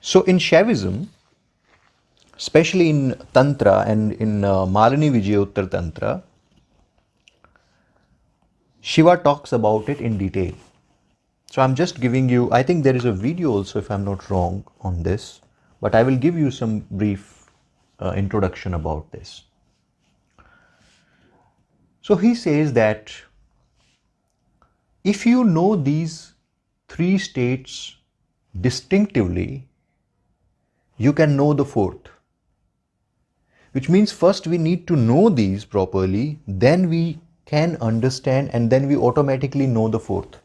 So in Shaivism, especially in Tantra and in Malini Vijñāna Tantra, Shiva talks about it in detail. So I'm just giving you, I think there is a video also, if I'm not wrong, on this, but I will give you some brief introduction about this. So he says that if you know these three states distinctively, you can know the fourth. Which means first we need to know these properly, then we can understand, and then we automatically know the fourth.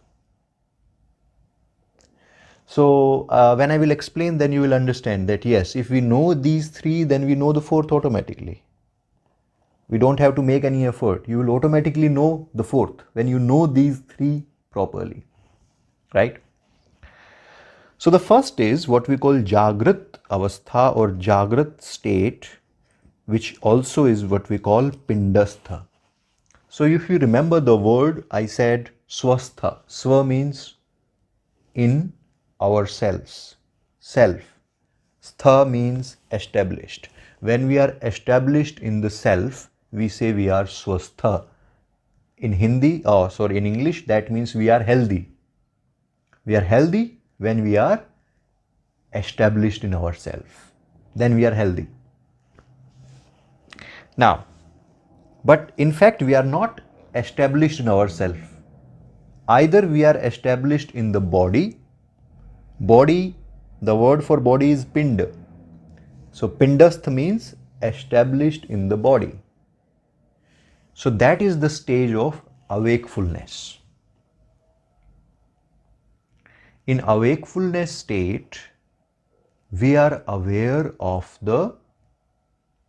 So when I will explain, then you will understand that yes, if we know these three, then we know the fourth automatically. We don't have to make any effort. You will automatically know the fourth when you know these three properly, right? So the first is what we call Jagrat Avastha or Jagrat state, which also is what we call pindastha. So if you remember the word, I said swastha. Swa means in ourselves, self. Stha means established. When we are established in the self, we say we are swastha. In in English, that means we are healthy. We are healthy when we are established in ourselves. Then we are healthy. Now, but in fact, we are not established in ourselves. Either we are established in the body. Body, the word for body is pinda. So pindastha means established in the body. So that is the stage of awakefulness. In awakefulness state, we are aware of the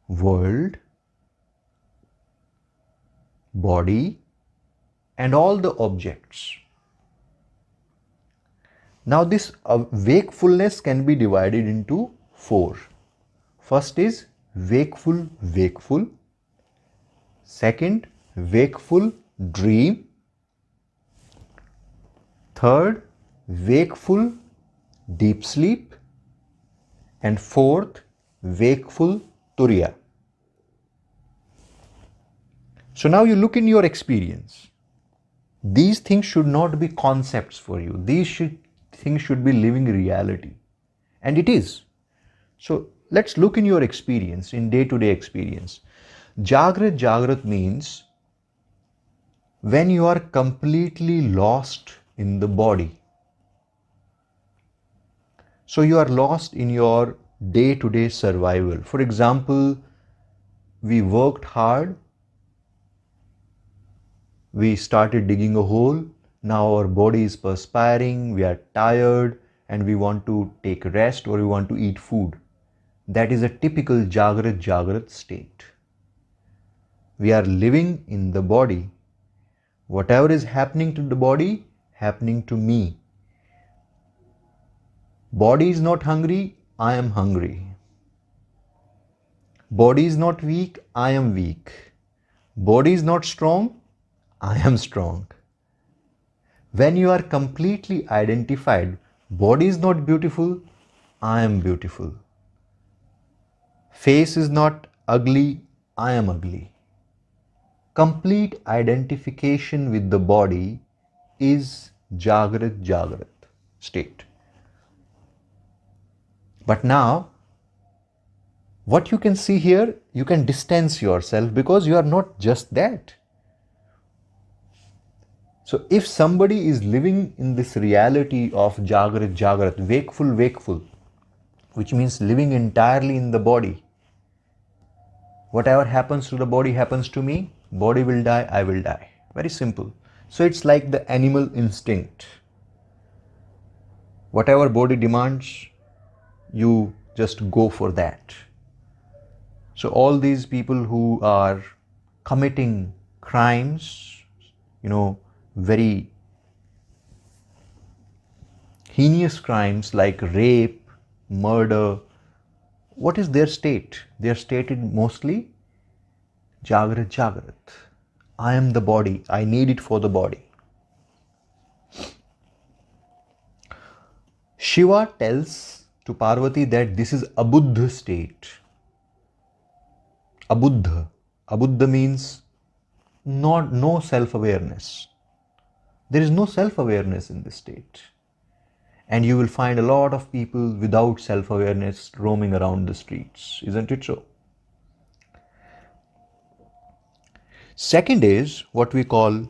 world, body, and all the objects. Now this wakefulness can be divided into four. First is wakeful, wakeful. Second, wakeful dream. Third, wakeful deep sleep. And fourth, wakeful Turya. So now you look in your experience. These things should not be concepts for you. These things should be living reality. And it is. So let's look in your experience, in day-to-day experience. Jagrat Jagrat means when you are completely lost in the body. So you are lost in your day-to-day survival. For example, we worked hard. We started digging a hole. Now our body is perspiring. We are tired and we want to take rest or we want to eat food. That is a typical Jagrat Jagrat state. We are living in the body. Whatever is happening to the body, happening to me. Body is not hungry, I am hungry. Body is not weak, I am weak. Body is not strong, I am strong. When you are completely identified, body is not beautiful, I am beautiful. Face is not ugly, I am ugly. Complete identification with the body is Jagrat Jagrat state. But now, what you can see here, you can distance yourself because you are not just that. So if somebody is living in this reality of Jagrat Jagrat, wakeful, wakeful, which means living entirely in the body, whatever happens to the body happens to me, body will die, I will die. Very simple. So it's like the animal instinct. Whatever body demands, you just go for that. So all these people who are committing crimes, very heinous crimes like rape, murder, what is their state? Their state is mostly Jagrat Jagrat. I am the body. I need it for the body. Shiva tells to Pārvatī that this is abuddha state. Abuddha. Abuddha means no self-awareness. There is no self-awareness in this state. And you will find a lot of people without self-awareness roaming around the streets. Isn't it so? Second is what we call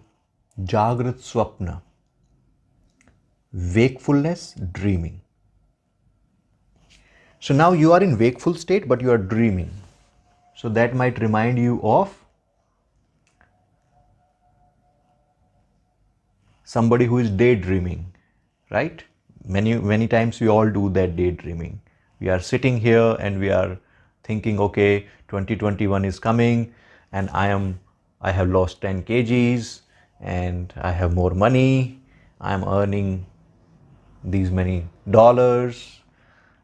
Jagrat Swapna. Wakefulness, dreaming. So now you are in wakeful state, but you are dreaming. So that might remind you of somebody who is daydreaming, right? Many times we all do that daydreaming. We are sitting here and we are thinking, okay, 2021 is coming and I have lost 10 kgs and I have more money. I am earning these many dollars.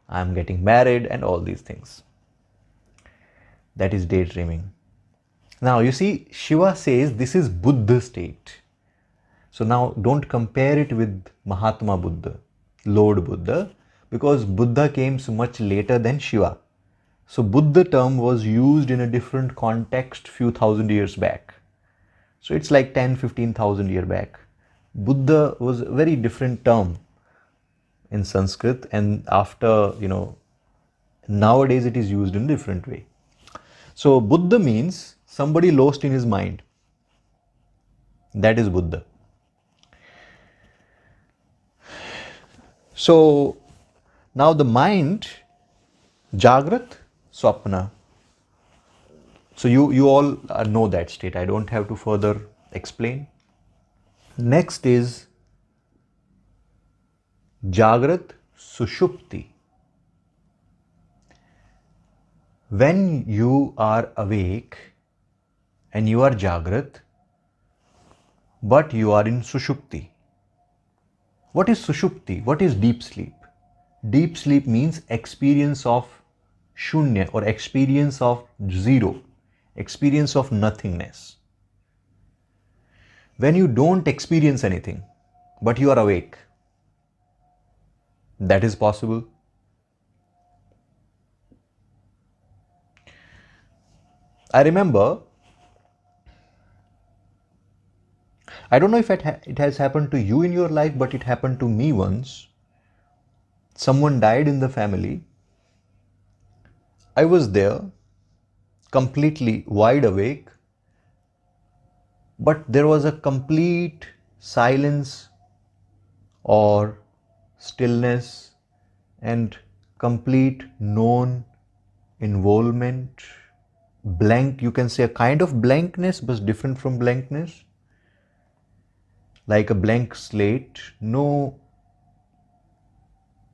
I am getting married and all these things. That is daydreaming. Now you see, Shiva says this is Buddha state. So now don't compare it with Mahatma Buddha, Lord Buddha, because Buddha came so much later than Shiva. So Buddha term was used in a different context few thousand years back. So it's like 10,000-15,000 years back. Buddha was a very different term in Sanskrit, and after, nowadays it is used in a different way. So Buddha means somebody lost in his mind. That is Buddha. So now the mind, Jagrat, Swapna. So you all know that state. I don't have to further explain. Next is Jagrat Sushupti. When you are awake and you are Jagrat, but you are in Sushupti. What is Sushupti? What is deep sleep? Deep sleep means experience of shunya or experience of zero, experience of nothingness. When you don't experience anything, but you are awake, that is possible. I remember, I don't know if it has happened to you in your life, but it happened to me once. Someone died in the family. I was there, completely wide awake, but there was a complete silence or stillness and complete non-involvement. Blank, you can say a kind of blankness, but different from blankness. Like a blank slate, no.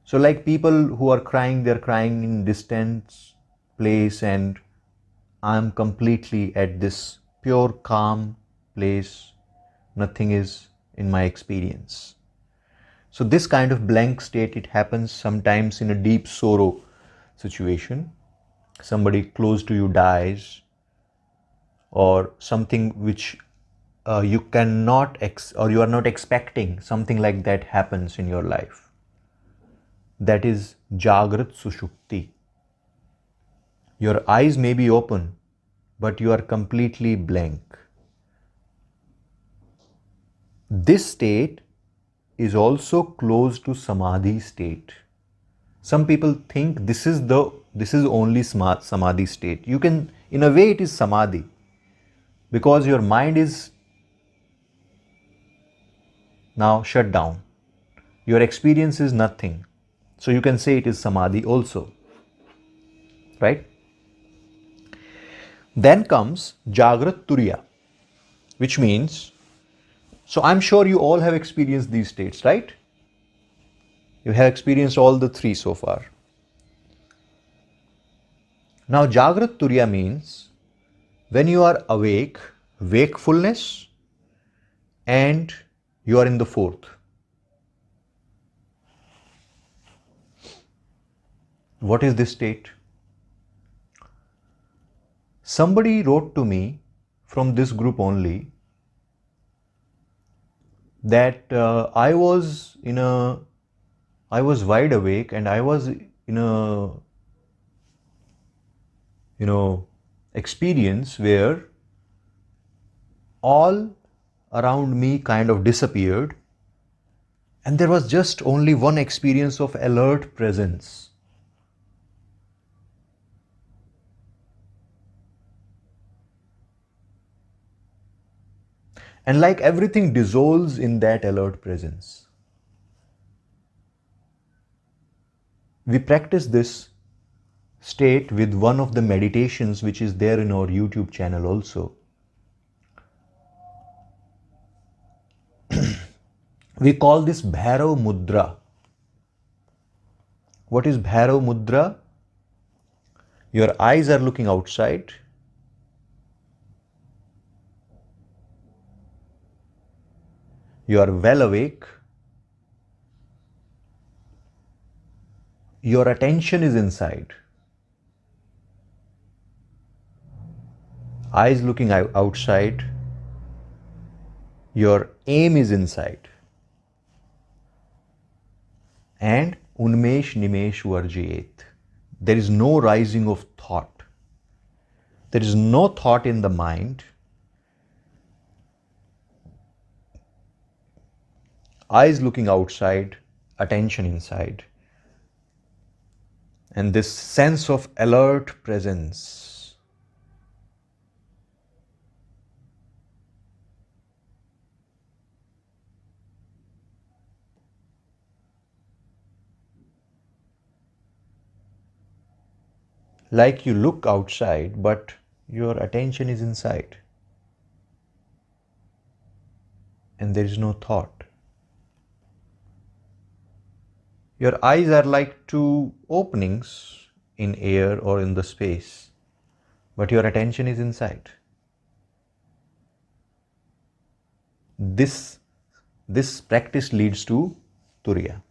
So like people who are crying, they're crying in distant place, and I'm completely at this pure calm place. Nothing is in my experience. So this kind of blank state, it happens sometimes in a deep sorrow situation. Somebody close to you dies, or something which you cannot or you are not expecting, something like that happens in your life. That is Jagrat Sushupti. Your eyes may be open, but you are completely blank. This state is also close to Samadhi state. Some people think this is only Samadhi state. You can, in a way it is Samadhi, because your mind is now shut down. Your experience is nothing. So you can say it is Samadhi also. Right? Then comes Jagrat Turya, which means, so I'm sure you all have experienced these states, right? You have experienced all the three so far. Now Jagrat Turya means when you are awake, wakefulness, and you are in the fourth. What is this state? Somebody wrote to me from this group only that I was wide awake and I was in a experience where all around me kind of disappeared, and there was just only one experience of alert presence. And like everything dissolves in that alert presence. We practice this state with one of the meditations which is there in our YouTube channel also. We call this Bhairav Mudra. What is Bhairav Mudra? Your eyes are looking outside. You are well awake. Your attention is inside. Eyes looking outside. Your aim is inside. And Unmesh Nimesh Varjayet. There is no rising of thought. There is no thought in the mind. Eyes looking outside, attention inside. And this sense of alert presence. Like you look outside, but your attention is inside. And there is no thought. Your eyes are like two openings in air or in the space, but your attention is inside. This practice leads to Turya,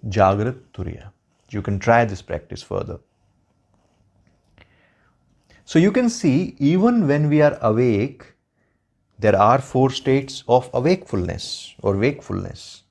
Jagrat Turya. You can try this practice further. So you can see, even when we are awake, there are 4 states of awakefulness or wakefulness.